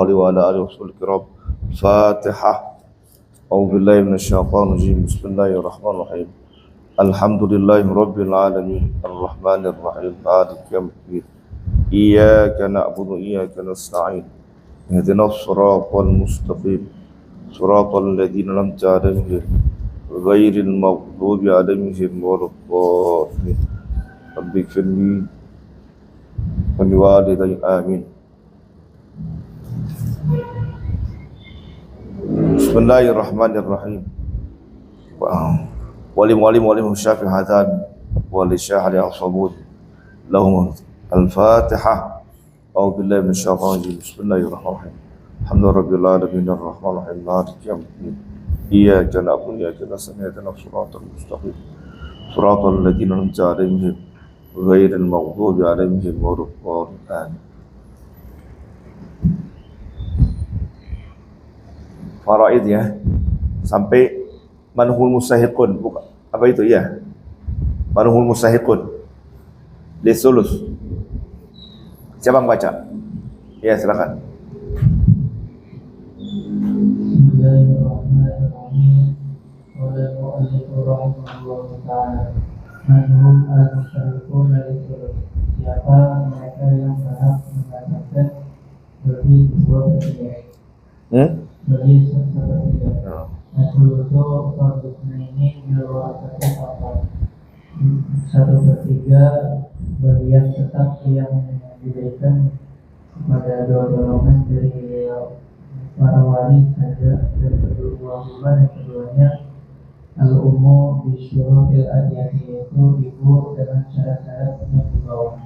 عليه وعلى آله وصحبه الكرام. فاتحة. أعوذ بالله من الشيطان الرجيم. بسم الله الرحمن الرحيم. الحمد لله رب العالمين الرحمن الرحيم مالك يوم الدين. إياك نعبد وإياك نستعين. اهدنا الصراط المستقيم صراط الذين أنعمت عليهم غير المغضوب عليهم ولا الضالين. رب اغفر لي ولوالدي آمين. Bismillahirrahmanirrahim. Walim syafi hadan walisyahri al-sabud lahum al-fatihah. A'udzu billahi minasyaitonir rajim. Bismillahirrahmanirrahim. Alhamdulillahirabbil alamin arrahmanir rahim maliki yaumiddin. Iyyaka na'budu wa iyyaka nasta'in ihdinas siratal mustaqim siratal ladzina an'amta 'alaihim ghairil maghdubi 'alaihim waladdallin. Faraid ya, sampai manhul mustahiqun, bukan apa itu ya? Manhul mustahiqun lisulus. Siapa yang baca? Ya, silakan. Bismillahirrahmanirrahim. Qala al-mu'allif rahimahullahu ta'ala, manhum al-mustahiqun lisulus. Siapa mereka yang berhak mendapatkan bagi dua pertanyaan? Bagi sepertiga. Asulusu fardusna ini berwarasati apa? 1/3 bagian tetap yang diberikan kepada dua golongan dari para wali saja, dan kedua dan keduanya al-ummu di syurutil adiyati, yaitu ibu dengan syarat-syarat yang di bawah.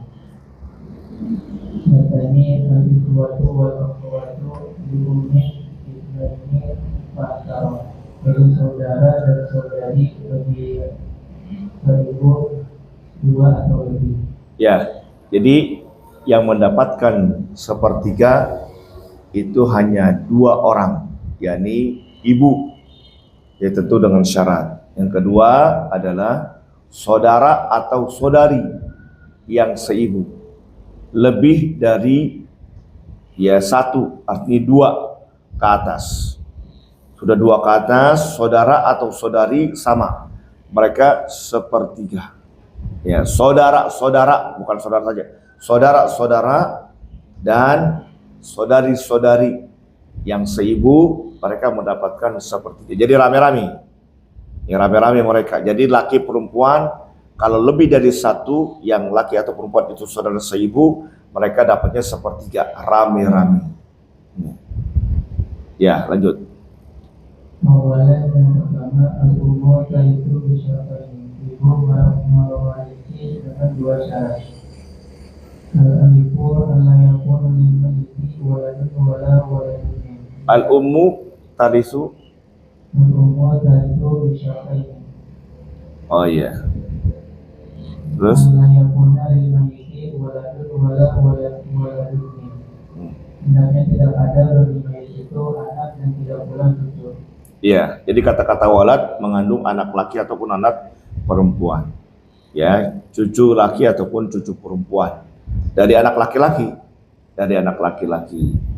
Serta ini al-ikhwatu wal-akhwatu di ini pasal, yaitu saudara dan saudari bagi ibu dua atau lebih. Ya, jadi yang mendapatkan sepertiga itu hanya 2 orang, yakni ibu, ya tentu dengan syarat. Yang kedua adalah saudara atau saudari yang seibu, lebih dari ya 1, artinya 2 ke atas. Sudah 2 ke atas, saudara atau saudari sama, mereka sepertiga. Ya, saudara-saudara, bukan saudara saja, saudara-saudara dan saudari-saudari yang seibu, mereka mendapatkan sepertiga. Jadi rame-rame, ya rame-rame mereka. Jadi laki perempuan, kalau lebih dari 1 yang laki atau perempuan itu saudara seibu, mereka dapatnya sepertiga, rame-rame. Ya, lanjut. Awalan yang pertama, al-umur itu bersyarat ibu mewarisi dengan 2 syarat. Al-alifu Allah yakun lil-maliki waladun wala waladun. Al-ummu tarisu. Al-umur itu bersyarat. Oh iya. Terus Allah yakun lil-maliki waladun wala waladun. Hendaknya tidak ada bagi mayit itu anak dan tidak pula cucu. iya, jadi kata-kata walad mengandung anak laki ataupun anak perempuan. Ya, cucu laki ataupun cucu perempuan. Dari anak laki-laki,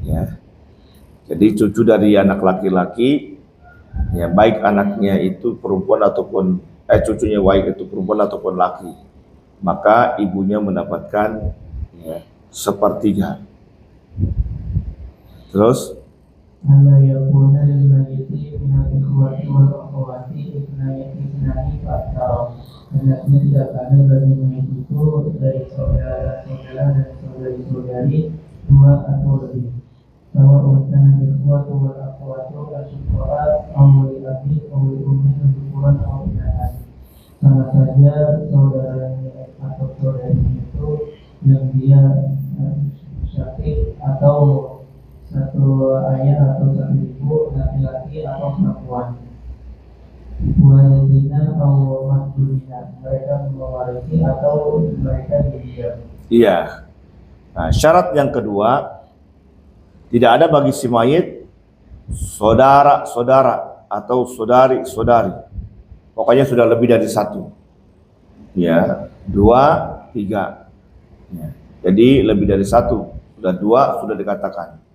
ya. Jadi cucu dari anak laki-laki, ya baik anaknya itu perempuan ataupun cucunya baik itu perempuan ataupun laki, maka ibunya mendapatkan ya, sepertiga. Terus Allah yakuna lil mayyiti minal ikhwati wal akhwati ithnani fa'aktsar. Hendaknya tidak ada bagi mayit itu dari saudara-saudara dan saudari-saudari 2 atau lebih. Sawa'un kana ikhwatu wal akhwatu asyqa'a aw li abi aw li ummi dhukuran aw inathan. Sama saja saudaranya atau saudarinya itu yang dia syakik atau satu ayah atau satu ibu, laki-laki atau perempuan. Walidina atau mahdudina, mereka mewarisi atau mereka didiam. iya. Nah, syarat yang kedua, tidak ada bagi si mayit saudara-saudara atau saudari-saudari. Pokoknya sudah lebih dari 1. Ya, 2, 3. Ya. Jadi lebih dari 1, sudah 2 sudah dikatakan.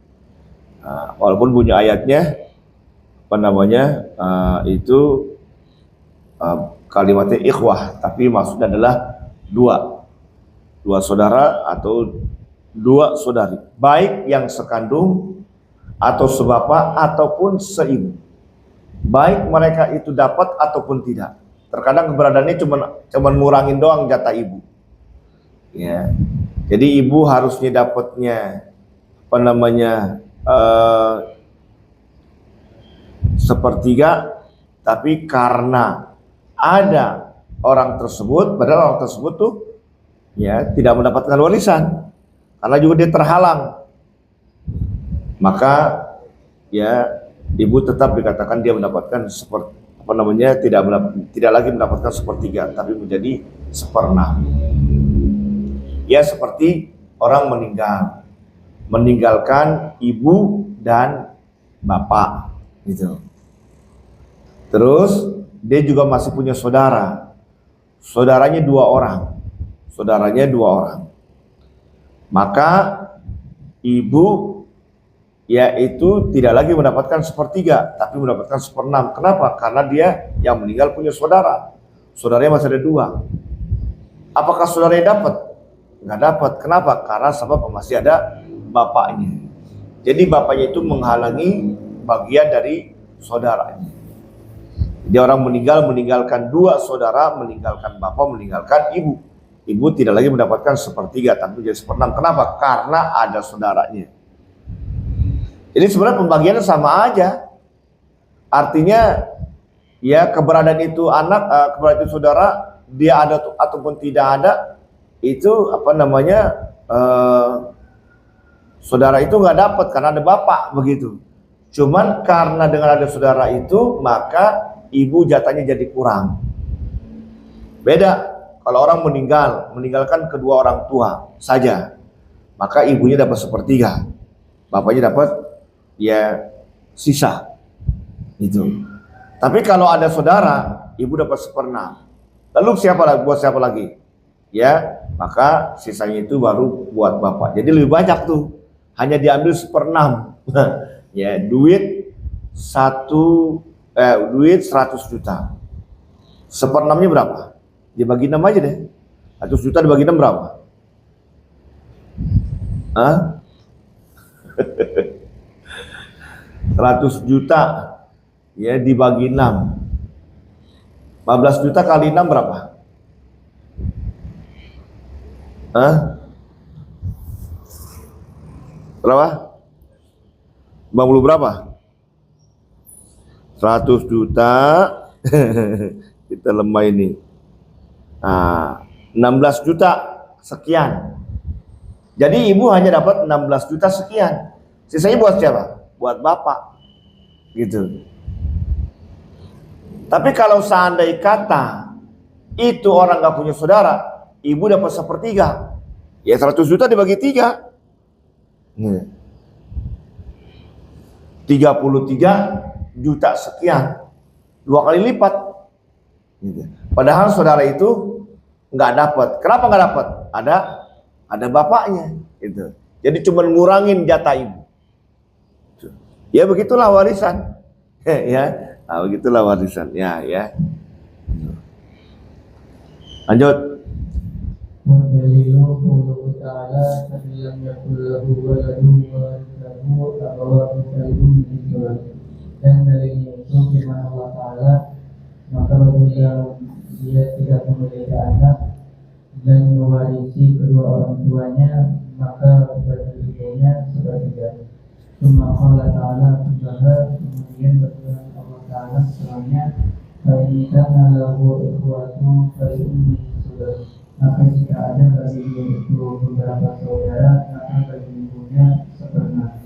Walaupun punya ayatnya apa namanya itu kalimatnya ikhwah, tapi maksudnya adalah dua saudara atau dua saudari, baik yang sekandung atau sebapa ataupun seibu, baik mereka itu dapat ataupun tidak. Terkadang keberadaannya cuma ngurangin doang jatah ibu, ya. Jadi ibu harusnya dapatnya apa namanya sepertiga, tapi karena ada orang tersebut, padahal orang tersebut tuh ya tidak mendapatkan warisan karena juga dia terhalang, maka ya ibu tetap dikatakan dia mendapatkan seperti apa namanya tidak lagi mendapatkan sepertiga, tapi menjadi seperenam. Ya seperti orang meninggalkan ibu dan bapak gitu. Terus dia juga masih punya saudaranya dua orang, maka ibu yaitu tidak lagi mendapatkan sepertiga, tapi mendapatkan seperenam. Kenapa? Karena dia yang meninggal punya saudaranya masih ada dua. Apakah saudaranya dapat? Nggak dapat. Kenapa? Karena sebab masih ada bapaknya. Jadi bapaknya itu menghalangi bagian dari saudaranya. Jadi orang meninggalkan dua saudara, meninggalkan bapak, meninggalkan ibu. Ibu tidak lagi mendapatkan sepertiga, tapi jadi seperenam. Kenapa? Karena ada saudaranya. Jadi sebenarnya pembagiannya sama aja. Artinya ya keberadaan itu keberadaan itu saudara, dia ada ataupun tidak ada, itu apa namanya saudara itu nggak dapat karena ada bapak begitu. Cuman karena dengan ada saudara itu, maka ibu jatahnya jadi kurang. Beda kalau orang meninggalkan kedua orang tua saja, maka ibunya dapat sepertiga, bapaknya dapat ya sisa itu. Tapi kalau ada saudara, ibu dapat seperenam. Lalu buat siapa lagi? Ya, maka sisanya itu baru buat bapak. Jadi lebih banyak tuh, hanya diambil seperenam. Ya, duit 100 juta. Seperenamnya berapa? Dibagi 6 aja deh. 100 juta dibagi 6 berapa? Hah? 100 juta ya dibagi 6. 15 juta kali 6 berapa? Hah? Berapa? 50 berapa? 100 juta. Kita lemah ini. Nah, 16 juta sekian. Jadi ibu hanya dapat 16 juta sekian. Sisanya buat siapa? Buat bapak. Gitu. Tapi kalau seandainya kata itu orang gak punya saudara, ibu dapat sepertiga. Ya 100 juta dibagi 3. 33 juta sekian. 2 kali lipat. Gitu. Padahal saudara itu nggak dapat. Kenapa nggak dapat? Ada bapaknya. Gitu. Jadi cuma ngurangin jatah ibu. Ya begitulah warisan. Ya, nah, begitulah warisan. Ya. Lanjut. Wadalilu qawluhu ta'ala fa'ilam yakul lahu waladun warithahu abawahu kalbun bisulad. Dan dalilnya itu firman Allah Ta'ala, maka apabila dia tidak memiliki anak dan mewarisi kedua orang tuanya, maka baginya sepertiga. Cuma Allah Ta'ala kemudian berfirman Allah Ta'ala setelahnya, fa'idana lahu ikhwatu fa'idni sudah. Maka jika ada bagi dia itu beberapa saudara, maka bagi ibunya seperenam.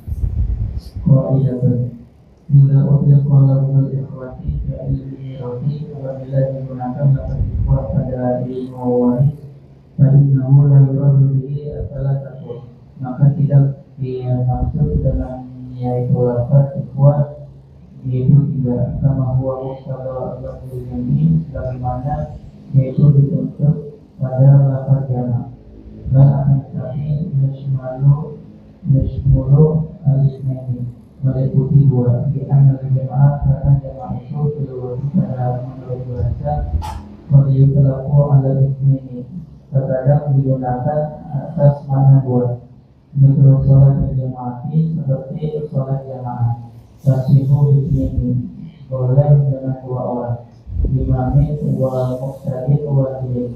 Qaidatun bila utliqa lahul ikhwati fi ilmi roti, apabila digunakan lafaz ikhwah pada ilmu waris, fa innahu la yuradu bihi salatatu, maka tidak dimaksud dengan yaitu lafaz ikhwah yaitu tidak sama huwa muqtada lafzul yamin, sebagaimana yaitu dituntut pada lafaz jamak. Dan akan tetapi yashmulu al-itsnaini, meliputi dua di antara jemaah karena jemaah itu kedua pada menurut bahasa beliau pelaku alat ini terkadang digunakan atas makna dua untuk sholat berjamaah seperti sholat jamaah tasihu ini boleh dengan dua orang imami dua muqtadi dua dia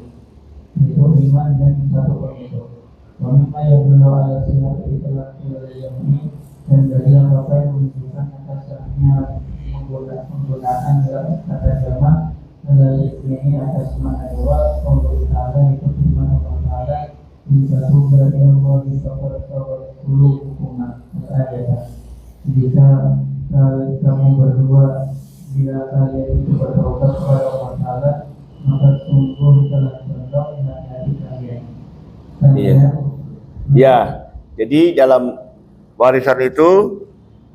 itu imam dan satu pemimpin wanita yang belum ada sihat itulah ini dan dari apa yang menunjukkan atas sahnya penggunaan dalam kata jamaah melalui ini atas makna dua Allah Ta'ala itu firman Allah Ta'ala jika tugas yang mau disabar-sabar dulu hukuman ayat jika kamu berdua bila kalian itu bertaubat kepada Allah Ta'ala maka sungguh telah condong dan hati kalian. Ya, jadi dalam warisan itu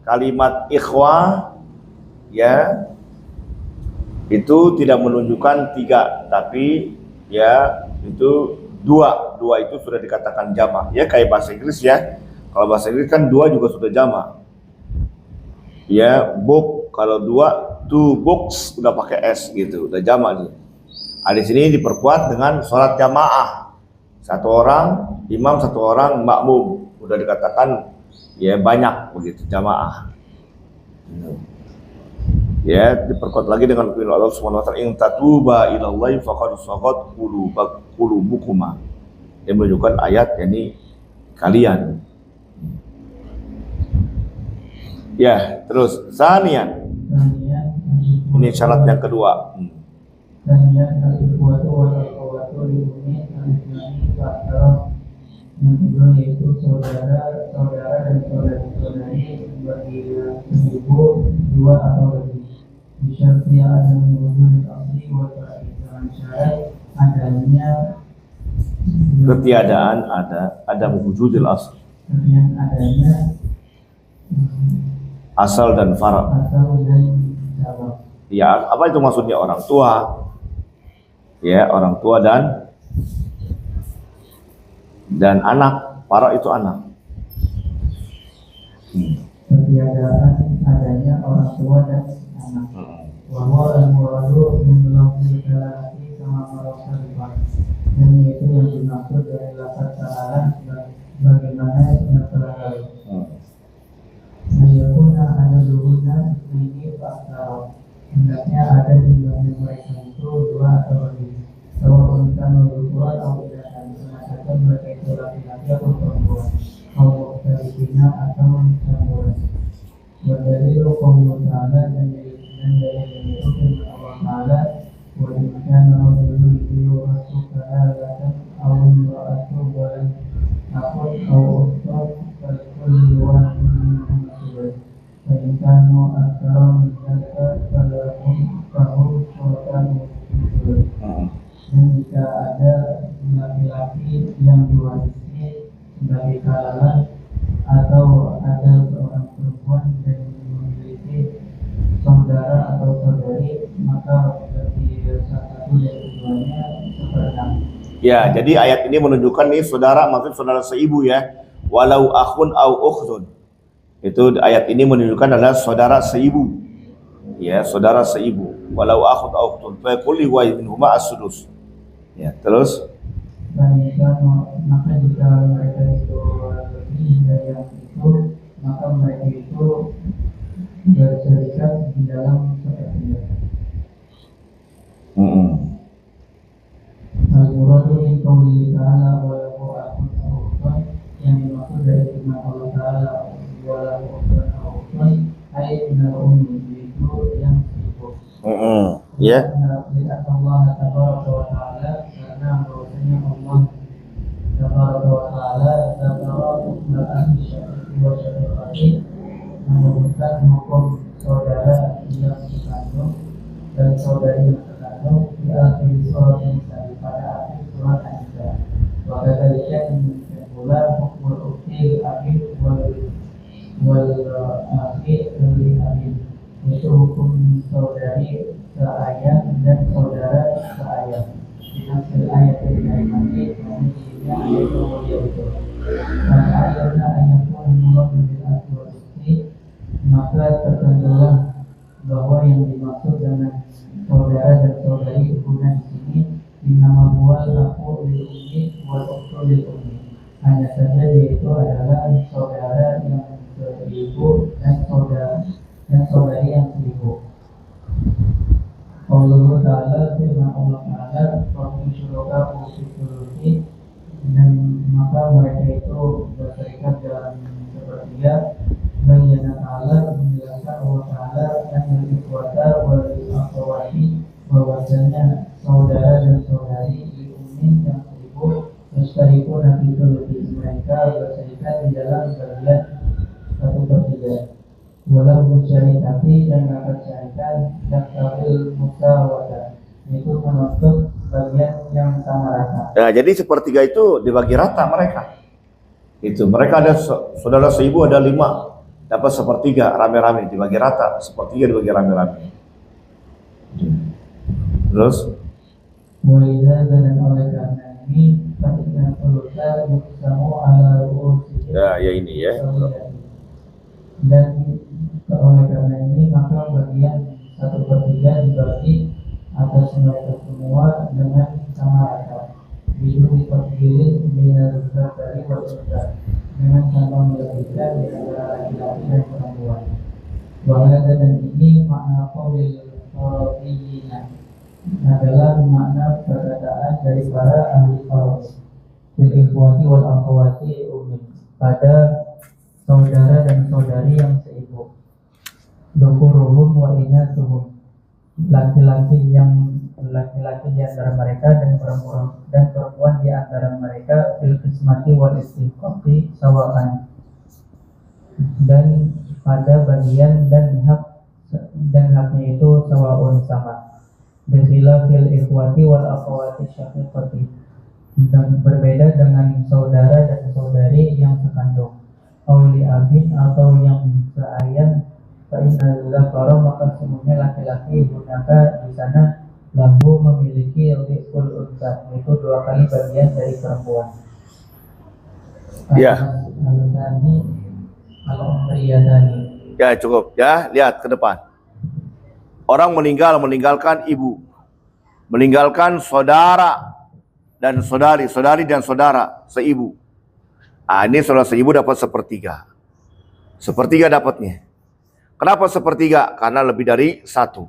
kalimat ikhwah ya itu tidak menunjukkan tiga, tapi ya itu dua itu sudah dikatakan jamak ya, kayak bahasa Inggris ya. Kalau bahasa Inggris kan dua juga sudah jamak ya, book kalau dua, two books udah pakai s gitu, udah jamak nih. Di sini diperkuat dengan sholat jamaah, satu orang imam, satu orang makmum, udah dikatakan ya banyak begitu jamaah. Ya, diperkuat lagi dengan firman Allah Subhanahu wa taala, "In tatuba ilallahi faqad sagat qulubukuma." Yang menunjukkan ayat ini kalian. Ya, terus sanian. Ini syarat yang kedua. Sanian al-ikhwatu wal akhwatu li'ummi al-islami fa'aram. Yang kedua yaitu saudara dan saudari bagi ibu dua atau lebih. Bisyartiya ada wujud asli wa ta'ala syarat adanya ketiadaan ada wujudil asal. Adanya asal dan fara. Asal dan fara. Ya, apa itu maksudnya? Orang tua. Ya, orang tua dan anak. Fara itu anak. Ketiadaan adanya orang tua dan anak. Wa al-muradu min lafzi kalati kama marasa rifat. Dan itu yang dimaksud dari lafaz ta'ala bagaimana yang telah lalu. Ayahuna ada luhuna ini fakta. Hendaknya ada jumlahnya mereka itu dua atau lebih. Kalau kita menurut atau tidak akan mengatakan mereka itu laki-laki atau perempuan. Kalau terhina atau campuran. Berdalil qaulullah Ta'ala dan dari itu Allah Ta'ala wa in kana rajulun yu'atu kalatan aw imra'atu wa akhun aw ukhtun falkulli wahidin minhum mas'ul. Fa in kanu aktsara min dzalika falahum syurakaa'u mas'ul. Dan jika ada laki-laki yang diwarisi sebagai kalahan atau ada seorang perempuan dan memiliki saudara atau saudari, maka bagi salah satu dari keduanya seperti. Ya, jadi ayat ini menunjukkan nih saudara, maksud saudara seibu ya. Walau akhun au ukhtun. Itu ayat ini menunjukkan adalah saudara seibu. Ya, saudara seibu. Walau akhun au ukhtun fa kulli wahidin minhuma as-sudus. Ya, terus maka jika mereka itu lebih dari yang itu, maka mereka itu berserikat di dalam sepertiga. Al-muradu min qawli ta'ala wa lahu akhun aw ukhtun, yang dimaksud dari firman Allah Ta'ala wa lahu akhun aw ukhtun ay minal ummi, itu yang sibuk. Ya. Lihat Allah Tabaraka wa Ta'ala, karena bahwasanya Allah Tabaraka wa Ta'ala ahli syar'i wa syar'i menyebutkan hukum saudara yang dikandung dan saudari yang terkandung di akhir surat An-Nisa, pada akhir surat An-Nisa. Maka kalian menunjukkan pula hukum ukti akhir wal akhir dari akhir, yaitu hukum saudari seayah dan saudara seayah. Hasil ayat dari nanti menunjukkan ayat kemudian itu. Maka ayatnya ayat pun mulai dari asal istri hanya saja yaitu adalah saudara yang seibu dan saudari yang seibu. Allah Ta'ala firman Allah Ta'ala wahum syuraka fi dan maka mereka itu berserikat dalam sepertiga. Bayyana Ta'ala menjelaskan Allah Ta'ala dan ikhwata wal akhwati bahwasanya saudara dan saudari di ummin yang seibu mustariku nabi itu mereka berserikat di dalam bagian 1/3. Walau musyarikati dan akan syarikat yang tabil musawata itu menuntut bagian yang sama rata. Ya, jadi sepertiga itu dibagi rata mereka. Itu mereka ada saudara seibu ada 5, dapat sepertiga rame-rame dibagi rata, sepertiga dibagi rame-rame. Terus Mulai dan oleh karena ini pastikan sulusa yusamu ala ru'usi. ya ini ya. Dan oleh karena ini maka bagian 1/3 dibagi atas mereka semua dengan sama rata. Bidu dipilih dengan dari bersudah dengan tanpa melebihkan di antara laki-laki dan perempuan. Bahwa dan ini makna qaulil qara'iyina adalah makna perkataan dari para ahli qaul bil ikhwati wal akhwati ummin pada saudara dan saudari yang seibu. Dukuruhum wa inatuhum laki-laki di antara mereka dan perempuan di antara mereka fil qismati wal istiqaqi sawaan dan pada bagian dan haknya itu sawaun sama. Bikhilafil ikhwati wal akhwati syaqiqati dan berbeda dengan saudara dan saudari yang sekandung. Auli abin atau yang seayah fa'inallah para maka semuanya laki-laki gunakan di sana lahu memiliki rikul unsa itu 2 kali bagian dari perempuan. Ya. Ya cukup ya, lihat ke depan. Orang meninggalkan ibu, meninggalkan saudara dan saudari, saudari dan saudara seibu. Ini saudara seibu dapat sepertiga. Sepertiga dapatnya. Kenapa sepertiga? Karena lebih dari 1.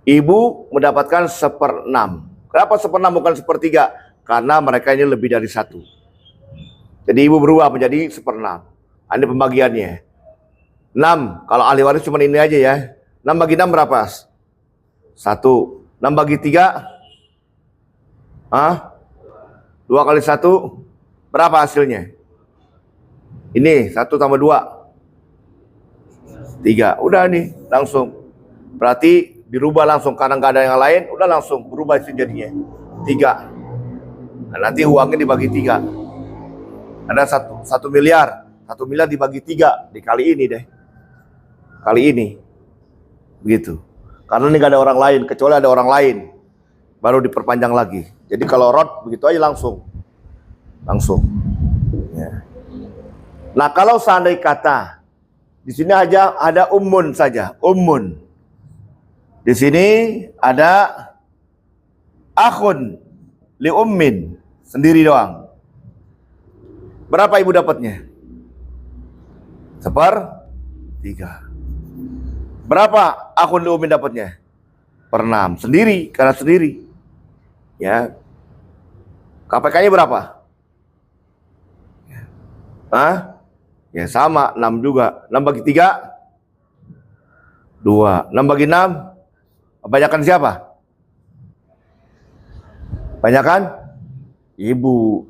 Ibu mendapatkan 1/6. Kenapa 1/6 bukan sepertiga? Karena mereka ini lebih dari 1. Jadi ibu berubah menjadi 1/6. Ini pembagiannya. 6. Kalau ahli waris cuma ini aja ya. 6 bagi 6 berapa? 1. 6 bagi 3? 2 kali 1 berapa hasilnya? Ini 1 tambah 2 3. Udah nih langsung. Berarti dirubah langsung karena nggak ada yang lain. Udah langsung berubah itu jadinya 3. Nah, nanti uangnya dibagi 3. Ada 1 miliar. 1 miliar dibagi 3 dikali ini deh. Kali ini. Begitu. Karena ini nggak ada orang lain. Kecuali ada orang lain. Baru diperpanjang lagi. Jadi kalau rot begitu aja langsung. Ya. Nah kalau seandainya kata di sini aja ada ummun saja, ummun. Di sini ada akhun li ummin sendiri doang. Berapa ibu dapatnya? 1/3. Berapa akhun li ummin dapatnya? 1/6 sendiri karena sendiri. Ya. KPK-nya berapa? Ya sama, 6 juga. 6 bagi 3? 2. 6 bagi 6? Kebanyakan siapa? Kebanyakan? Ibu.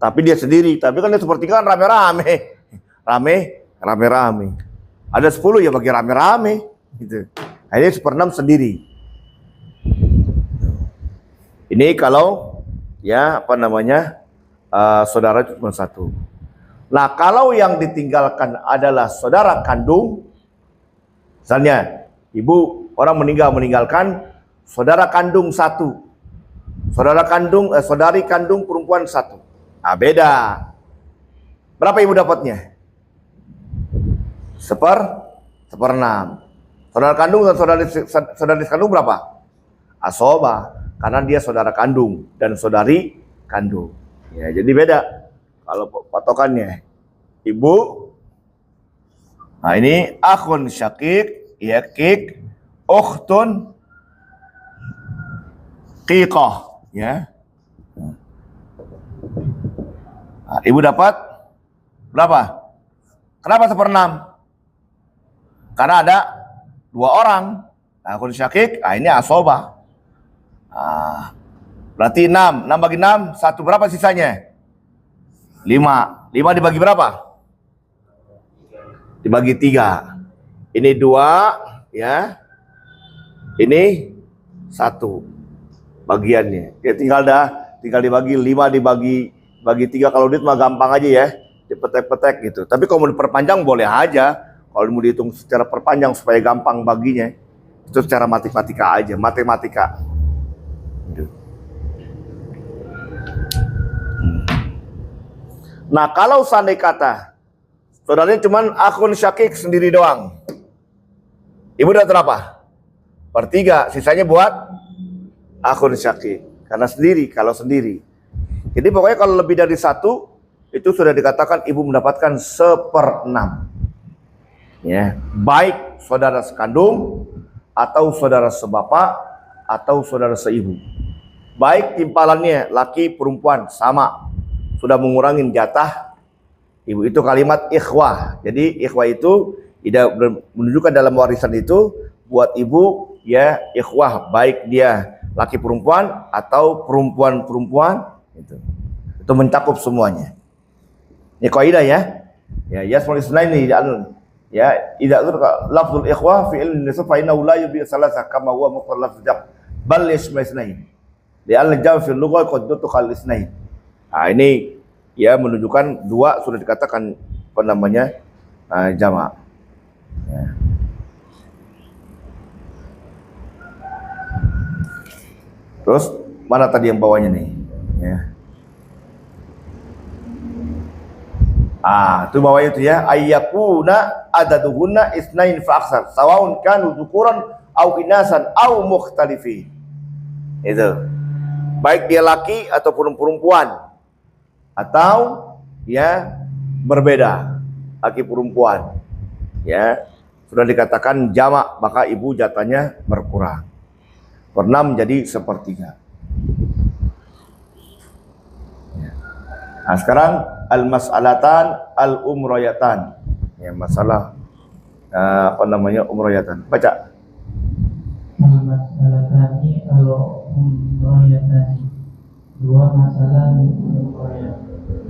Tapi dia sendiri. Tapi kan dia seperti kan rame-rame. Rame-rame. Ada 10 ya bagi rame-rame. Gitu. Ini 1/6 sendiri. Ini kalau ya saudara cuma 1. Nah kalau yang ditinggalkan adalah saudara kandung, misalnya ibu orang meninggalkan saudara kandung 1, saudari kandung perempuan 1. Nah beda. Berapa ibu dapatnya? 1/6. Saudara kandung dan saudari kandung berapa? Asoba, karena dia saudara kandung dan saudari kandung. Ya jadi beda. kalau patokannya ibu. Nah ini akhun syakik, yakik, ukhtun qiqah, ya. Nah, ibu dapat berapa? Kenapa 1/6? Karena ada 2 orang. Akhun syakik, ini asobah. Berarti 6 bagi 6, 1 berapa sisanya? 5 dibagi berapa? Dibagi 3. Ini 2, ya. Ini 1 bagiannya. Ya tinggal dibagi 5 dibagi 3. Kalau duit mah gampang aja ya, dipetek-petek gitu. Tapi kalau mau diperpanjang boleh aja. Kalau mau dihitung secara perpanjang supaya gampang baginya, itu secara matematika aja, matematika. Nah, kalau seandainya kata saudaranya cuman akhun syakik sendiri doang, ibu dapat berapa? 1/3, sisanya buat akhun syakik. Karena sendiri, kalau sendiri. Jadi pokoknya kalau lebih dari 1, itu sudah dikatakan ibu mendapatkan 1/6. Ya, baik saudara sekandung, atau saudara sebapak, atau saudara seibu. Baik timpalannya laki perempuan sama, sudah mengurangin jatah ibu. Itu kalimat ikhwah. Jadi ikhwah itu tidak menunjukkan dalam warisan itu buat ibu ya ikhwah, baik dia laki perempuan atau perempuan itu mencakup semuanya. Ini kaidah ya. Ya yasmul isnaini ya idza dzukira lafzul ikhwah fi ilmi nisab fa innahu la yubi salasa kama huwa mukhallaf jab bal yashma isnain li'anna jam fil lughah qad tukhal isnain. Nah ini ya menunjukkan 2 sudah dikatakan apa namanya jamak. Ya. Terus mana tadi yang bawahnya nih? Ya. Itu bawahnya itu ya, ayyakuna adaduhunna isnain fa aksar sawaun kanu dzukuran au inasan au mukhtalifin. Itu. Baik dia laki ataupun perempuan, atau ya berbeda laki perempuan, ya sudah dikatakan jamak, maka ibu jatahnya berkurang. 1/6 jadi 1/3. Nah sekarang al-mas'alatan al-umrayatan, ya masalah umrayatan. Baca. Al-mas'alatani al-umrayatani, 2 masalah umrayat.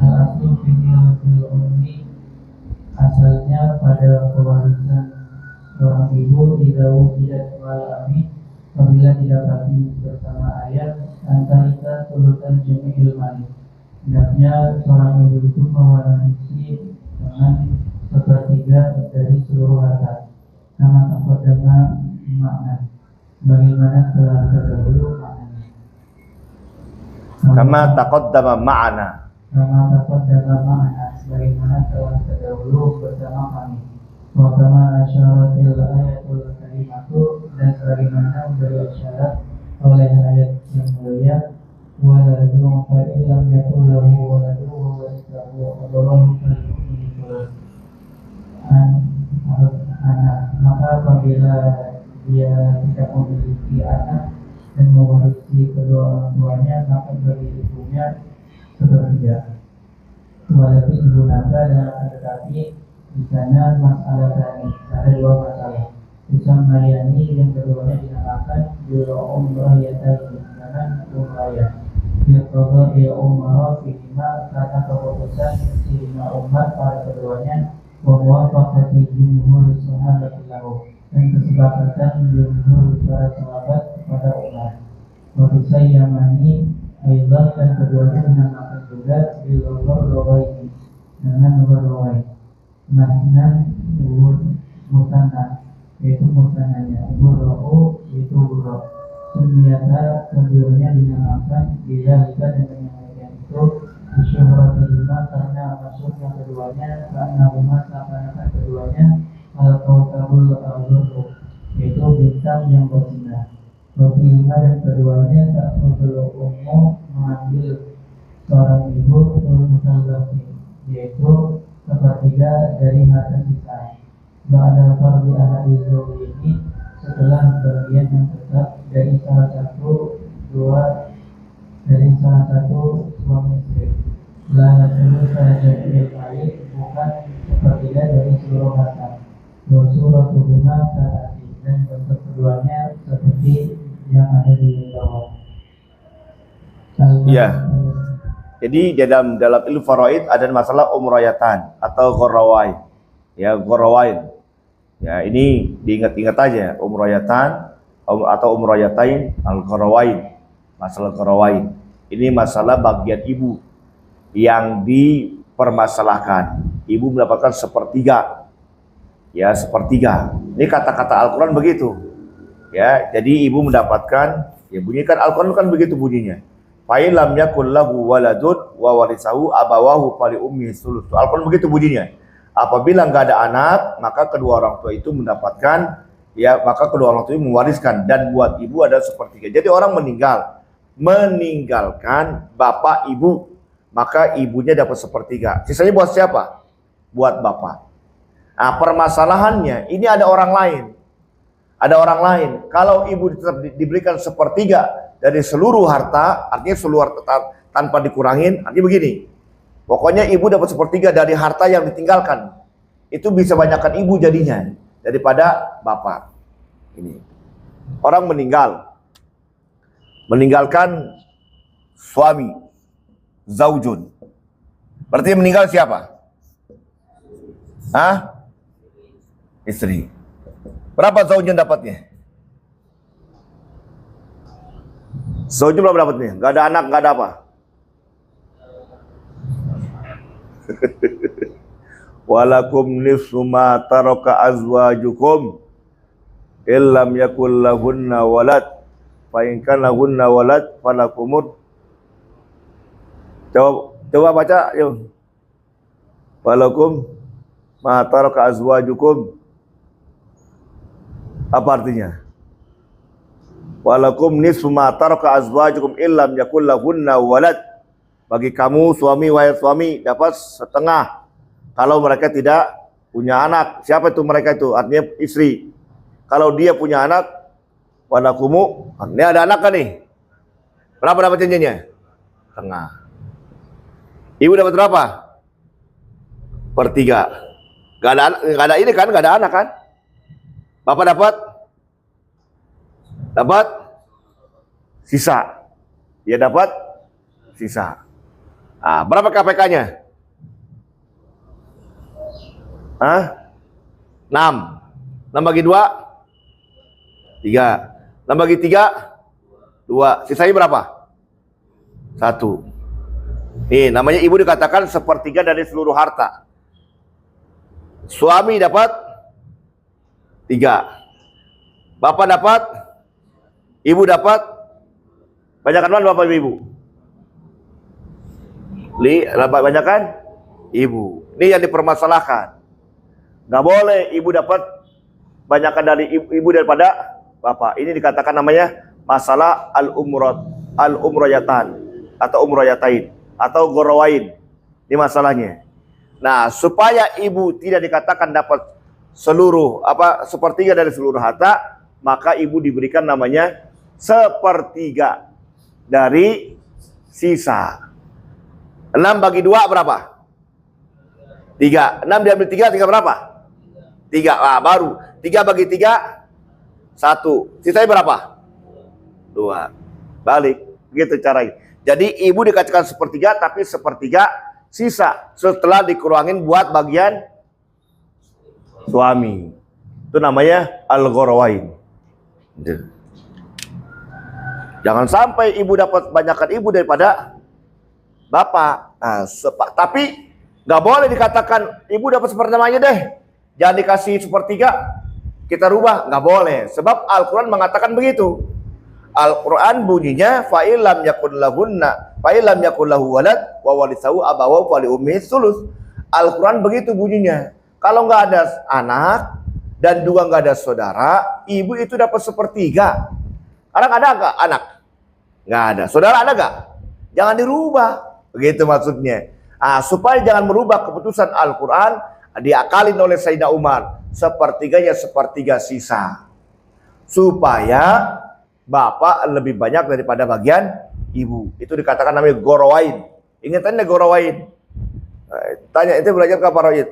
Al-aslu fil ummi, asalnya pada pewarisan seorang ibu tidak walami apabila didapati bersama ayah antarika sulutan jami'il mali. Hendaknya seorang ibu itu mewarisi dengan 1/3 dari seluruh harta. Kama taqaddama makna, bagaimana telah terdahulu maknanya. Kama taqaddama ma'ana. Sebagaimana telah terdahulu bersama kami. Wa kama asyaratil ayatul karimatu, dan sebagaimana beri isyarat oleh ayat yang mulia, waladu fa'ilam yakul lahu waladu wa istahu adolong anak. Maka apabila dia tidak memiliki anak dan mewarisi kedua orang tuanya, maka bagi ibunya 1/3. Walaupun gunakan dan tetapi di sana masalah tadi ada 2 masalah. Usam mayani yang keduanya dinamakan umrayatan, dengan umrayat. Yaqadha ya umara fihima, kata keputusan sirina umat pada keduanya, wa muwafaqati jumhur sahabat lahu, dan kesepakatan jumhur para sahabat kepada Umar. Wa tusayyamani aidan, dan keduanya dinamakan juga bil-rawai, dengan rawai. Mahnan mutanna, yaitu mutananya, burra'u yaitu burra'. Sunniyata, keduanya dinamakan bidzalika, dengan yang itu bisyuhratihima, karena maksudnya keduanya, karena umat seakan-akan keduanya al-kawkabul al-zurru, yaitu bintang yang bersinar. Bagaimana dan keduanya tak perlu umum mengambil seorang ibu untuk musabati, yaitu sepertiga dari harta sisa. Ba'da fardi ahadi ini setelah bagian yang tetap dari salah satu suami istri. La yasulu sajadil balik bukan sepertiga dari seluruh harta. Wa suratuhuma ka'ati, dan bentuk keduanya seperti yang ada di bawah. Iya. Jadi dalam ilmu faraid ada masalah umrayatan atau gharawain. Ya, gharawain. Ya, ini diingat-ingat aja, umrayatan atau umrayatain al-gharawain. Masalah gharawain. Ini masalah bagian ibu yang dipermasalahkan. Ibu mendapatkan sepertiga. Ya, sepertiga. Ini kata-kata Al-Qur'an begitu. Ya, jadi ibu mendapatkan, ya bunyikan Al-Qur'an kan begitu bunyinya. Fa lam yakul lahu waladun wa warisahu abawahu fali ummi sulus. Al-Qur'an begitu bunyinya. Apabila enggak ada anak, maka kedua orang tua itu mendapatkan, ya maka kedua orang tua itu mewariskan, dan buat ibu ada sepertiga. Jadi orang meninggalkan bapak ibu, maka ibunya dapat sepertiga. Sisanya buat siapa? Buat bapak. Nah, permasalahannya ini ada orang lain. Ada orang lain. Kalau ibu diberikan sepertiga dari seluruh harta, artinya seluruh harta tanpa dikurangin, artinya begini. Pokoknya ibu dapat sepertiga dari harta yang ditinggalkan. Itu bisa banyakkan ibu jadinya daripada bapak. Ini. Orang meninggalkan suami, zaujun. Berarti meninggal siapa? Hah? Istri. Berapa zaujun dapatnya? Zaujun berapa dapatnya? Gak ada anak, gak ada apa. Walakum nisfu ma taraka azwajukum illam yakul lahunna walad fa in kana lahunna walad falakumut. Coba baca yuk. Walakum ma taraka azwajukum, apa artinya? Walakum nisfu ma taraka azwajukum illam yakul lahunna walad. Bagi kamu suami, wahai suami, dapat setengah kalau mereka tidak punya anak. Siapa itu mereka itu? Artinya istri. Kalau dia punya anak, walakumu, ini ada anak kan nih? Berapa dapat janjinya? Setengah. Ibu dapat berapa? Pertiga. Gak ada ini kan? Gak ada anak kan? Bapak dapat sisa. Dia dapat sisa. Nah, berapa KPK-nya? 6. 6 bagi 2? 3. 6 bagi 3? 2. Sisanya berapa? 1. Nih, namanya ibu dikatakan sepertiga dari seluruh harta. Suami dapat 3. Bapak dapat, ibu dapat. Banyakkan mana bapak ibu? Banyakkan ibu. Ini yang dipermasalahkan. Nggak boleh ibu dapat banyakkan dari ibu daripada bapak. Ini dikatakan namanya masalah al-umrayatan atau umrayatain atau gorowain. Ini masalahnya. Nah, supaya ibu tidak dikatakan dapat sepertiga dari seluruh harta, maka ibu diberikan namanya sepertiga dari sisa. 6 bagi 2 berapa? 3. 6 diambil 3 tinggal berapa? 3. Ah, baru 3 bagi 3 1. Sisanya berapa? 2. Balik. Begitu caranya. Jadi ibu dikatakan sepertiga, tapi sepertiga sisa setelah dikurangin buat bagian suami. Itu namanya al-gharawain. Jangan sampai ibu dapat banyakkan ibu daripada bapak. Nah, tapi nggak boleh dikatakan ibu dapat sepertiganya deh. Jangan dikasih sepertiga, kita rubah, nggak boleh. Sebab Al-Quran mengatakan begitu. Al-Quran bunyinya fa'ilam yakun lahu walad wa warisahu abawahu fali ummihi sulus. Al-Quran begitu bunyinya. Kalau nggak ada anak dan juga nggak ada saudara, ibu itu dapat sepertiga. Anak ada nggak? Anak nggak ada. Saudara ada nggak? Jangan dirubah. Begitu maksudnya. Supaya jangan merubah keputusan Al-Quran, diakalin oleh Sayyidina Umar, sepertiganya sepertiga sisa, supaya bapak lebih banyak daripada bagian ibu. Itu dikatakan namanya gorowain. Ingatannya gorowain. Tanya, itu belajar ke Pak Roid?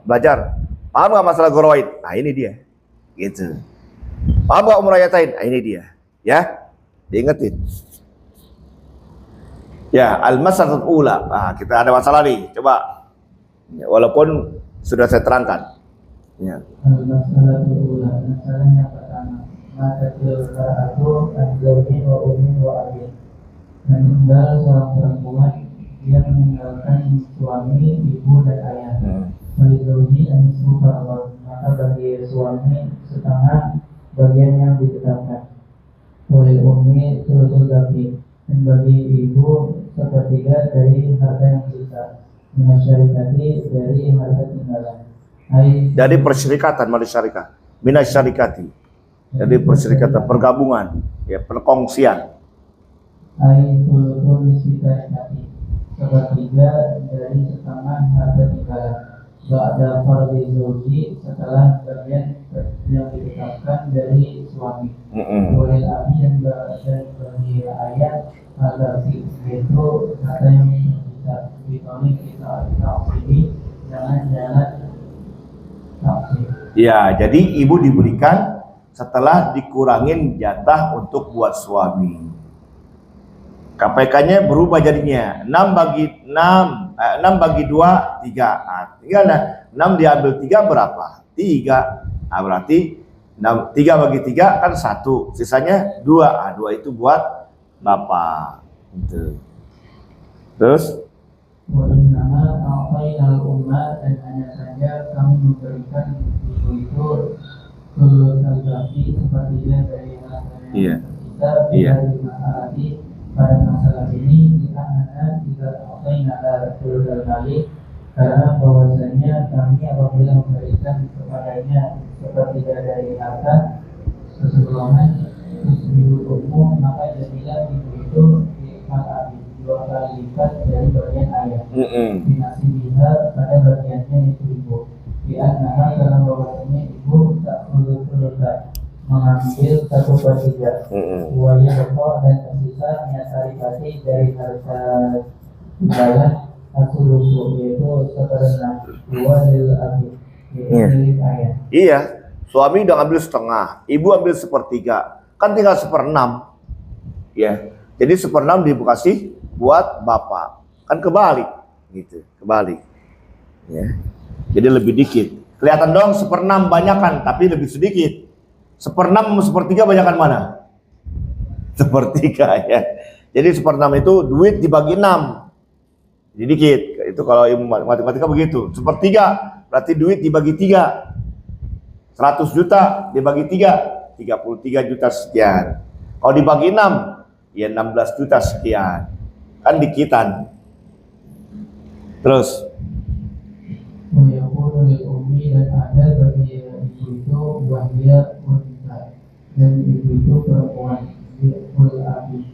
Belajar. Paham nggak masalah gorowain? Nah ini dia. Gitu. Paham nggak umrayatain? Nah ini dia. Ya, diingetin. Ya, al-masalatul ula. Kita ada masalah nih. Coba. Ya, walaupun sudah saya terangkan. Ya. Al-masalatul ula, masalah yang pertama. Maka tilka'atu an-zawji wa ummi wa abi. Meninggal seorang perempuan yang meninggalkan suami, ibu dan ayah. Al-zawji an-nisfu farḍan. Maka bagi suami setengah bagian yang ditetapkan. Oleh ummi sulusul baqi. Dan bagi ibu sepertiga dari harta yang sisa, minasyarikati dari harta tinggalan. Dari persyarikatan, syarikat, minasyarikati, dari persyarikatan, pergabungan, ya, perkongsian. Sulusul misyarikati, sepertiga dari setengah harta tinggalan. Ba'da fardhi zawji, setelah bagian yang ditetapkan dari suami. Oleh abi dan bagi ayah ada itu kata yang bisa ditolak kita taksir jangan taksir. Ya, jadi ibu diberikan setelah dikurangin jatah untuk buat suami. KPK-nya berubah jadinya 6 bagi 2 3. Tinggal 6 diambil 3 berapa? 3. Berarti 3 bagi 3 kan 1, sisanya 2. 2 itu buat bapak. Gitu. Terus Nama al ummah, dan hanya saja kami memberikan itu ke laki-laki sepertinya dari Iya. kita dari masalah pada masalah ini kita hanya tidak kali karena bahwasanya kami apabila memberikan kepadanya sepertiga dari harta seseorang ibu umum, maka jadilah ibu itu dipakai 2 kali lipat dari bagian ayah. Dinasi bisa pada bagiannya itu ibu. Di antara dalam bahwasanya ibu tak perlu mengambil 1/3. Wajah pokok dan tersisa nyasarikasi dari harta tinggalan asulusu, yaitu 1/6 lil abi, yaitu milik ayah. Iya, suami udah ambil setengah, ibu ambil 1/3, kan tinggal 1/6. Ya, jadi 1/6 ibu kasih buat bapak, kan kebalik, gitu, kebalik. Ya, jadi lebih dikit. Kelihatan dong 1/6 banyakan, tapi lebih sedikit. 1/6 1/3 banyakan mana? 1/3 ya. Jadi 1/6 itu duit dibagi 6. Jadi dikit. Itu kalau ilmu matematika begitu. 1/3 berarti duit dibagi 3. 100 juta dibagi 3, 33 juta sekian. Kalau dibagi 6, ya 16 juta sekian. Kan dikitan. Terus Umi, dan ada bagi ibu itu wahia wanita, dan ibu itu perempuan, diakul abi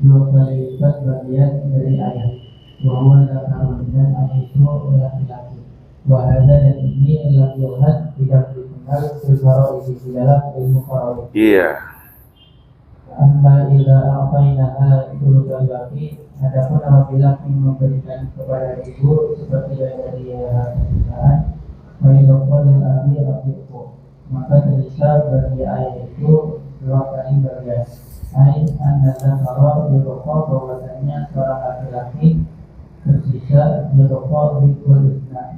2 kali lipat bagian dari ayah. Bahwa zakarun, dan ayah itu laki-laki. Wahada, dan ini laki-laki tidak dikenal filfaro di dalam ilmu farawi. iya. Amma ila a'tainaha sulukal baqi, adapun apabila kami memberikan kepada ibu seperti dari harta wa ilaqalil abi abiku, maka tersisa bagi ayah itu 2 kali bagian. An-nasa faro dirokok, bahwasanya seorang laki-laki tersisa dirokok bikul utah,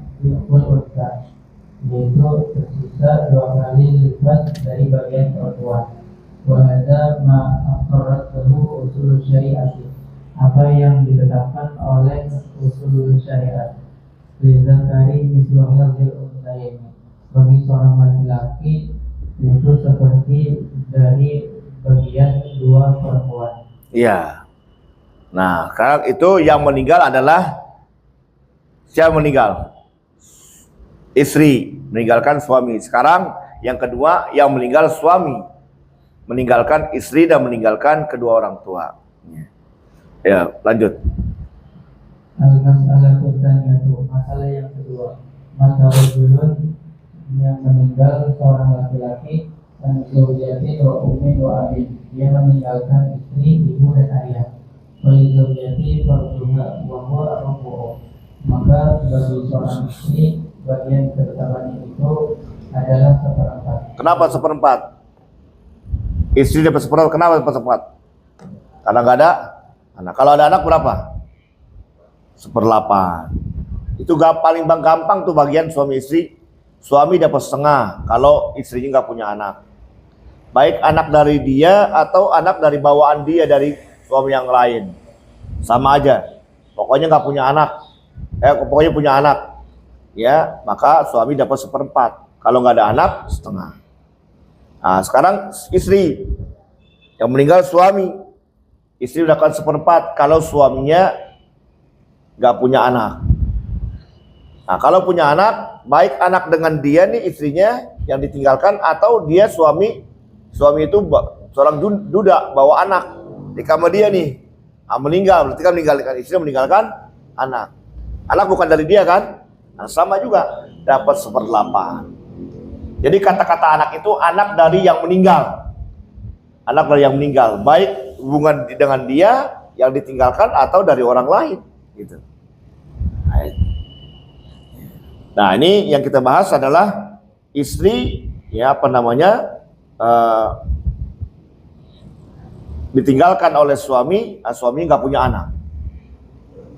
yaitu tersisa 2 kali lipat dari bagian perempuan. Wahada ma'akaratuhu usul syariat, apa yang ditetapkan oleh usul syariat. Lizakari misluhal untaini, bagi seorang laki-laki itu seperti dari bagian 2 perempuan. Iya. Nah, sekarang itu yang meninggal adalah siapa meninggal? Istri meninggalkan suami. Sekarang yang kedua yang meninggal suami meninggalkan istri dan meninggalkan kedua orang tua. Ya, lanjut. Al-mas'alatu tsaniyatu, masalah yang kedua. Maka rajulun yang meninggal seorang laki-laki dan zaujatin wa ummin wa abin, dia meninggalkan istri, ibu dan ayah. Bagi zaujati farduha wa huwa ar-rubu'. Maka bagi seorang istri bagian keutamaan itu adalah seperempat. Kenapa seperempat? Istri dapat seperempat, kenapa seperempat? Karena nggak ada anak. Kalau ada anak berapa? Seperlapan. Itu paling gampang tuh bagian suami istri. Suami dapat setengah kalau istrinya nggak punya anak. Baik anak dari dia atau anak dari bawaan dia dari suami yang lain. Sama aja. Pokoknya nggak punya anak. Pokoknya punya anak. Ya, maka suami dapat seperempat. Kalau nggak ada anak, setengah. Nah, sekarang istri yang meninggal suami. Istri mendapatkan seperempat kalau suaminya nggak punya anak. Nah, kalau punya anak, baik anak dengan dia nih istrinya yang ditinggalkan atau dia suami itu seorang duda bawa anak di kamar dia nih, meninggal, berarti kan meninggalkan istri, meninggalkan anak. Anak bukan dari dia kan? Nah, sama juga dapat seperlapan. Jadi kata-kata anak itu anak dari yang meninggal, anak dari yang meninggal, baik hubungan dengan dia yang ditinggalkan atau dari orang lain, gitu. Nah, ini yang kita bahas adalah istri, ya ditinggalkan oleh suami, suami nggak punya anak.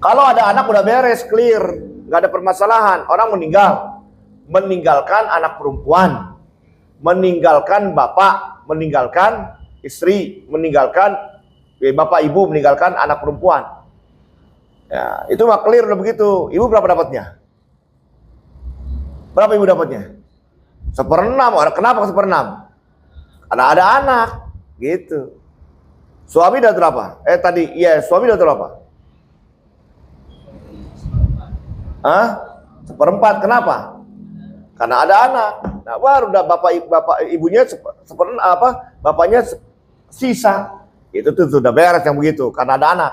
Kalau ada anak udah beres, clear, nggak ada permasalahan. Orang meninggalkan anak perempuan, meninggalkan bapak, meninggalkan istri, meninggalkan bapak ibu, meninggalkan anak perempuan. Ya, itu mah clear udah begitu. Ibu berapa dapatnya? Berapa ibu dapatnya? 1/6. Kenapa 1/6? Karena ada anak, gitu. Suami dapat berapa? Suami dapat berapa? 1/4. Kenapa? Karena ada anak. Nah, baru udah bapak ibunya bapaknya sisa. Itu tuh sudah beres yang begitu karena ada anak.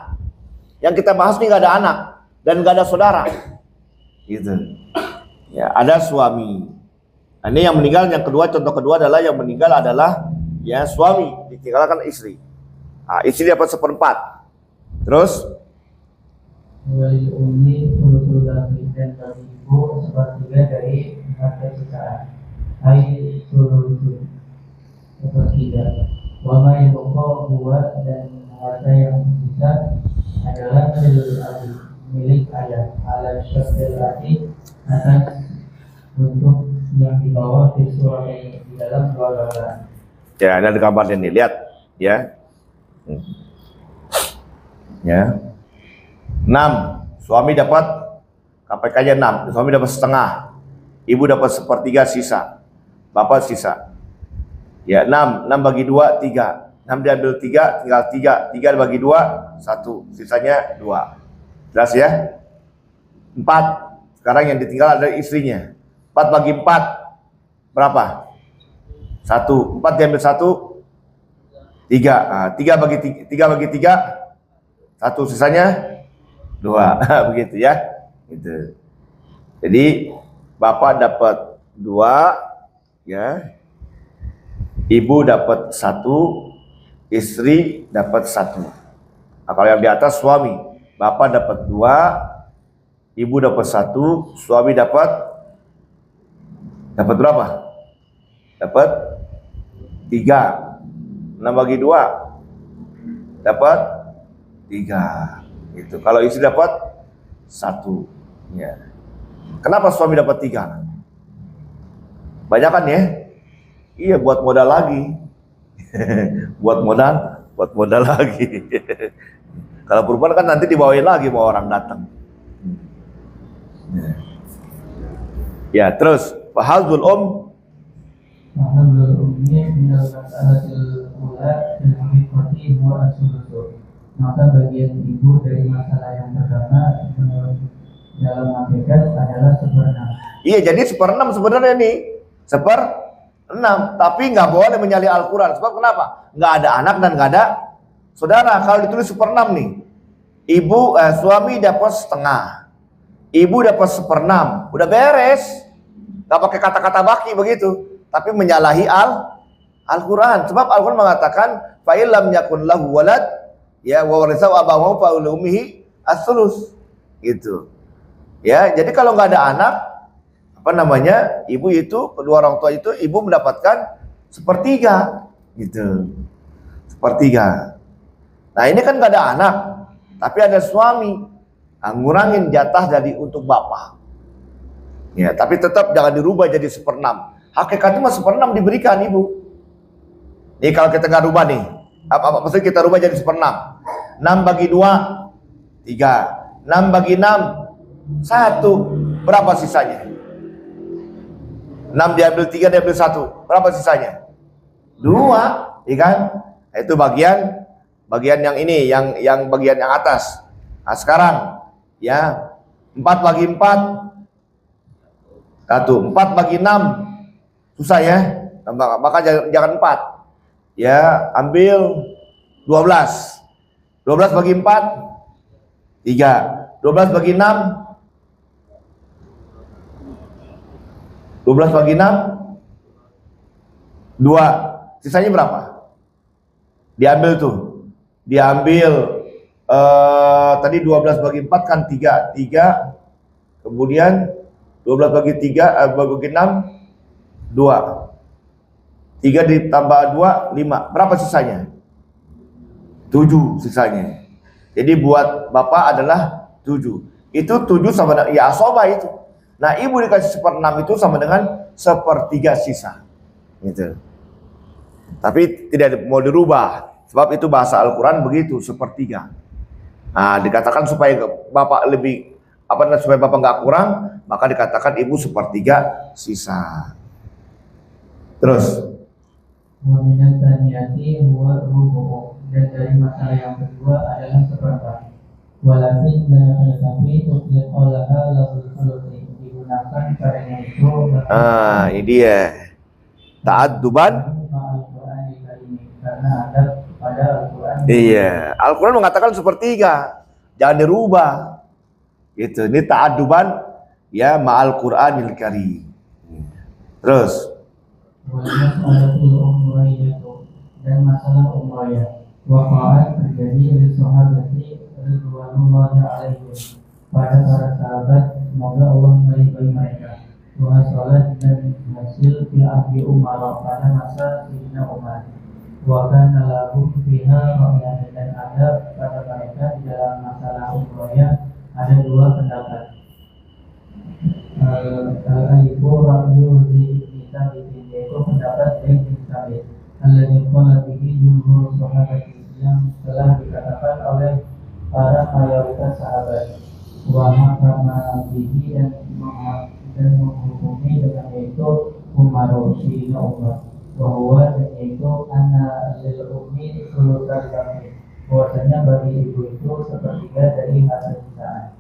Yang kita bahas nih nggak ada anak dan nggak ada saudara. Gitu. Ya, ada suami. Nah, ini yang meninggal yang kedua, contoh kedua adalah yang meninggal adalah ya suami ditinggalkan istri. Nah, istri dapat 1/4. Terus Wali umi sulusul laki dan bagi ibu 1/3 dari harta sisaan. Hai sulusul 1/3. Wama yang pokok buat dan harta yang sisa adalah milik ayah. Ala syafil ati atas untuk yang dibawa di surat di dalam dua gambaran. ya ada gambarnya nih, lihat ya. Ya. 6. Suami dapat KPK-nya 6. Suami dapat setengah. Ibu dapat 1/3 sisa. Bapak sisa. Ya, 6 bagi 2 3. 6 diambil 3 tinggal 3. 3 bagi 2 1. Sisanya 2. Jelas ya? 4. Sekarang yang ditinggal adalah istrinya. 4 bagi 4 berapa? 1. 4 diambil 1 3. Nah, 3 bagi 3 1, sisanya 2. Begitu ya. Gitu. Jadi bapak dapat 2 ya. Ibu dapat 1, istri dapat 1. Nah, kalau yang di atas suami, bapak dapat 2, ibu dapat 1, suami dapat berapa? Dapat 3. 6 bagi 2 dapat 3. Itu. Kalau istri dapat 1. Ya. Kenapa suami dapat 3? Banyak kan ya? Iya, buat modal lagi. buat modal lagi. Kalau perempuan kan nanti dibawain lagi mau orang datang. Ya, terus Fahazul maka bagian ibu dari masalah yang pertama menurut dalam hakikat adalah 1/6. Iya, jadi 1/6 sebenarnya nih. 1/6, tapi nggak boleh menyalih Al-Quran. Sebab kenapa? Nggak ada anak dan nggak ada saudara. Kalau ditulis 1/6 nih, Suami dapat setengah, ibu dapat seperenam, udah beres. Gak pakai kata-kata baki begitu, tapi menyalahi Al-Quran. Sebab Al-Quran mengatakan fa illam yakun lahu walad ya wa warithahu abawahu fa ummihi as-sulus gitu. Ya, jadi kalau nggak ada anak, apa namanya, ibu itu, kedua orang tua itu, ibu mendapatkan sepertiga gitu, sepertiga. Nah ini kan nggak ada anak, tapi ada suami, ngurangin jatah dari untuk bapak. Ya, tapi tetap jangan dirubah jadi seperenam. Hakikatnya mah seperenam diberikan ibu. Nih kalau kita nggak rubah nih, apa maksudnya kita rubah jadi seperenam? 6 bagi 2, 3. 6 bagi 6, 1. Berapa sisanya? 6 diambil 3 diambil 1. Berapa sisanya? 2, iya kan? Itu bagian yang ini, yang bagian yang atas. Nah sekarang ya 4 bagi 4, 1. 4 bagi 6 susah ya, maka jangan 4 ya, ambil 12. 12 bagi 4, 3. 12 bagi 6, 12 bagi 6, 2. Sisanya berapa? Diambil tuh. Diambil tadi 12 bagi 4 kan 3. 3. Kemudian 12 bagi 3 bagi 6, 2. 3 ditambah 2, 5. Berapa sisanya? 7 sisanya. Jadi buat bapak adalah 7. Itu 7 sama dengan ya asoba itu. Nah ibu dikasih seperenam itu sama dengan sepertiga sisa gitu. Tapi tidak mau dirubah, sebab itu bahasa Al-Quran begitu, sepertiga. Nah dikatakan supaya bapak lebih supaya bapak nggak kurang, maka dikatakan ibu sepertiga sisa. Terus Waminat taniyati huwa rubuh, dan dari masalah yang kedua adalah seperempat. Walakin tetapi utliq olaha lahul khuluqi, digunakan padanya itu ini dia ta'adduban karena ada pada Al-Quran. Iya, Al-Quran mengatakan sepertiga, jangan dirubah gitu. Ini ta'adduban ya ma'al Qur'anil Karim. Terus dan masalah umrah waqa'at terjadi oleh sahabati ridwanullahi alaihim pada para sahabat, semoga Allah meridhai mereka. Wa salat dan hasil fi ahli Umar pada masa Sayyidina Umar. Wa kana lahum fiha ra'yan, dan ada pada mereka di dalam masalah umrah ada dua pendapat. Al-Alifu Ra'yu Ibn Thabit, yaitu pendapat Zaid bin Thabit alladzi qala bihi jumhur sahabat, yang telah dikatakan oleh para mayoritas sahabat. Wa hakama bihi, dan menghukumi dengan yaitu Umar Sayyidina Umar. Wa huwa, dan yaitu anna lil ummi sulutan baqi, bahwasanya bagi ibu itu sepertiga dari hasil sisaan.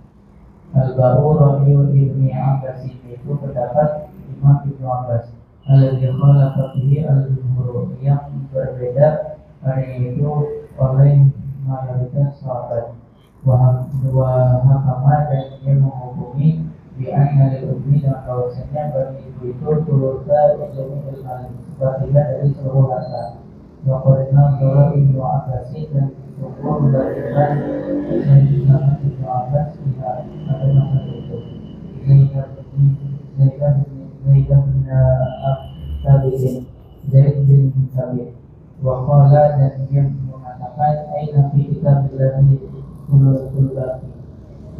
Al-Ba'u Ra'yu Ibni Abbas, itu pendapat Imam Ibnu Abbas alladzi khalafa fihi al-jumhur, yang berbeda hari itu oleh mayoritas sahabat. Wa hakama, dan dia menghukumi bi anna lil ummi, dan bahwasanya bagi ibu itu tulusa ilmu al-mal, sepertiga dari seluruh harta. Wa qarina Dora Ibnu Abbas, dan hukum beriman dan Ibnu Abbas tidak ada masalah itu. Zaid bin Thabit wa qala, dan dia mengatakan aina fi kitabillahi kulul baqi,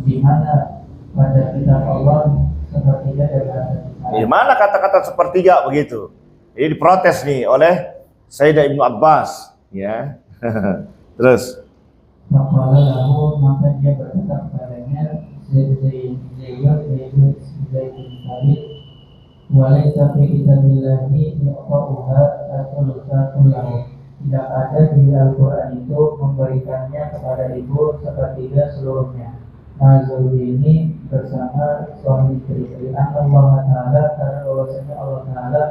di mana pada kitab Allah sepertiga dari harta. Di mana kata-kata sepertiga begitu? Ini diprotes nih oleh Sayyidah Ibnu Abbas ya. Terus Maka lahu, maka dia berkata kepadanya, Zaid bin Thabit, walaysa fi kitabillahi yu'ta'uha atulusatul lahu, tidak ada di Al-Quran itu memberikannya kepada ibu sepertiga seluruhnya. Mazul ini bersama suami istri. Allah Ta'ala, karena bahwasanya Allah Ta'ala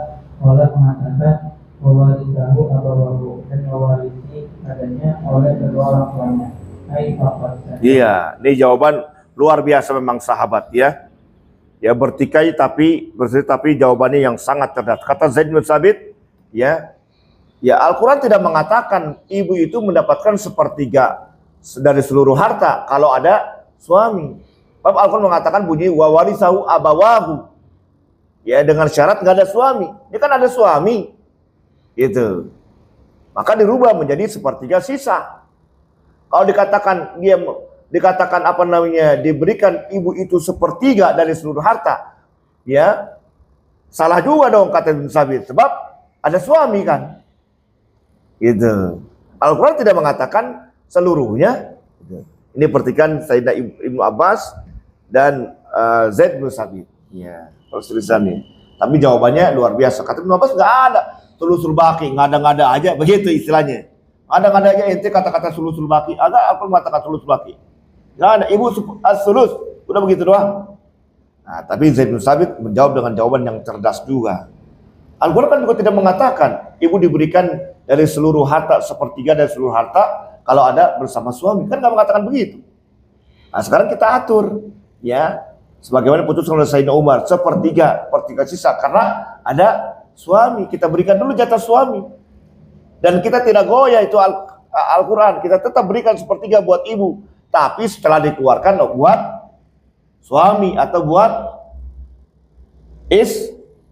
mengatakan wawarithahu abawahu, dan mewarisi adanya oleh kedua orang tuanya. Iya, ini jawaban luar biasa memang sahabat ya. Ya bertikai tapi jawabannya yang sangat cerdas. Kata Zaid bin Sabit, ya, Al-Quran tidak mengatakan ibu itu mendapatkan sepertiga dari seluruh harta kalau ada suami. Sebab Al-Quran mengatakan bunyi wa warisahu abawahu. Ya dengan syarat nggak ada suami. Ini kan ada suami, gitu. Maka dirubah menjadi sepertiga sisa. Kalau dikatakan diberikan ibu itu sepertiga dari seluruh harta, ya salah juga dong kata Ibn Sabit, sebab ada suami kan, gitu. Al-Quran tidak mengatakan seluruhnya. Ini perhatikan Sayyidina Ibnu Abbas dan Zaid bin Sabit, ya tulisannya. Tapi jawabannya luar biasa. Kata Ibnu Abbas nggak ada sulusul baki, ngada-ngada aja begitu istilahnya. Ada aja ente kata-kata sulusul baki, agak aku mengatakan sulusul baki. Nggak ada, ibu sulus, udah begitu doang. Nah, tapi Zaid bin Sabit menjawab dengan jawaban yang cerdas juga. Al-Quran kan juga tidak mengatakan ibu diberikan dari seluruh harta, sepertiga dari seluruh harta kalau ada bersama suami, kan nggak mengatakan begitu. Nah, sekarang kita atur, ya, sebagaimana putuskan oleh Sayyidina Umar, sepertiga sisa karena ada suami, kita berikan dulu jatah suami. Dan kita tidak goyah itu Al-Quran, kita tetap berikan sepertiga buat ibu. Tapi setelah dikeluarkan buat suami atau buat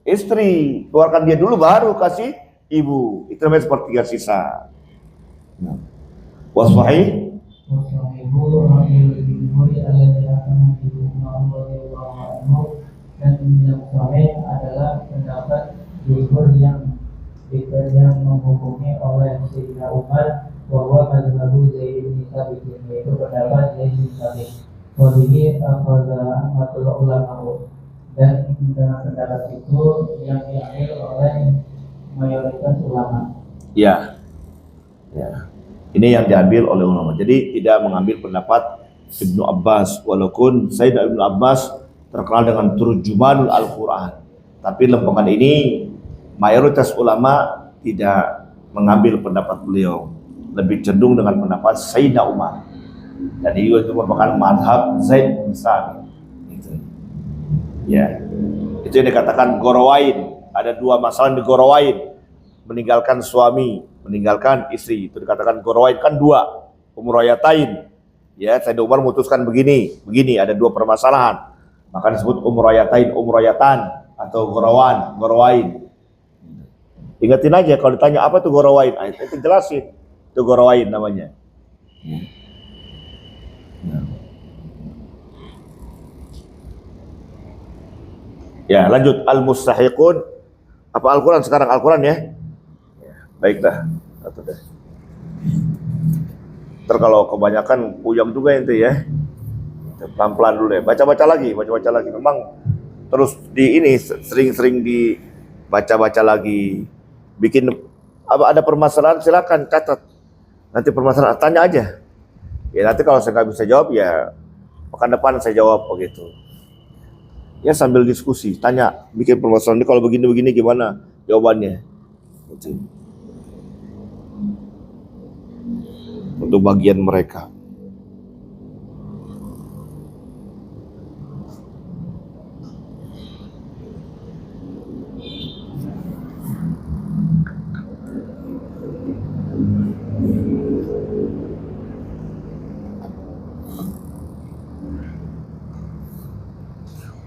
istri. Keluarkan dia dulu baru kasih ibu. Itu namanya sepertiga sisa. Waswahih. Dan yang sahih adalah pendapat jumhur yang menghukumi oleh Sayyidina Umar bahwa mazhabu Zaid bin Sabit, yaitu pendapat Zaid bin Sabit. Walihi akhadha amatul ulama, dan dengan pendapat itu yang diambil oleh mayoritas ulama. Ya. Ini yang diambil oleh ulama. Jadi tidak mengambil pendapat Ibnu Abbas, walaupun Sayyidina Ibnu Abbas terkenal dengan turjumanul Al-Quran. Tapi lempengan ini mayoritas ulama tidak mengambil pendapat beliau, lebih cenderung dengan pendapat Sayyidina Umar. Dan itu merupakan madhab Zaid bin Sabit. Ya, itu yang dikatakan gorowain. Ada dua masalah di gorowain: meninggalkan suami, meninggalkan istri. Itu dikatakan gorowain, kan dua, umroyatain. Ya, Sayyidina Umar memutuskan begini. Ada dua permasalahan, maka disebut umroyatain, umroyatan atau gorowain. Ingatin aja kalau ditanya apa itu gorowain, itu jelasin. Itu gorowain namanya. Ya, lanjut al-mustahiqun. Apa Al-Quran sekarang? Al-Quran ya? Baik dah. Ntar kalau kebanyakan puyeng juga ente ya. Pelan-pelan dulu ya. Baca-baca lagi. Memang terus sering-sering dibaca-baca lagi. Bikin ada permasalahan silakan catat. Nanti permasalahan tanya aja. Ya nanti kalau saya nggak bisa jawab ya pekan depan saya jawab begitu. Ya sambil diskusi, tanya, bikin permasalahan ini kalau begini gimana jawabannya. Gitu. Untuk bagian mereka.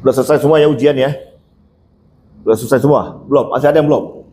Sudah selesai semua ya ujian ya? Sudah selesai semua? Belum? Masih ada yang belum?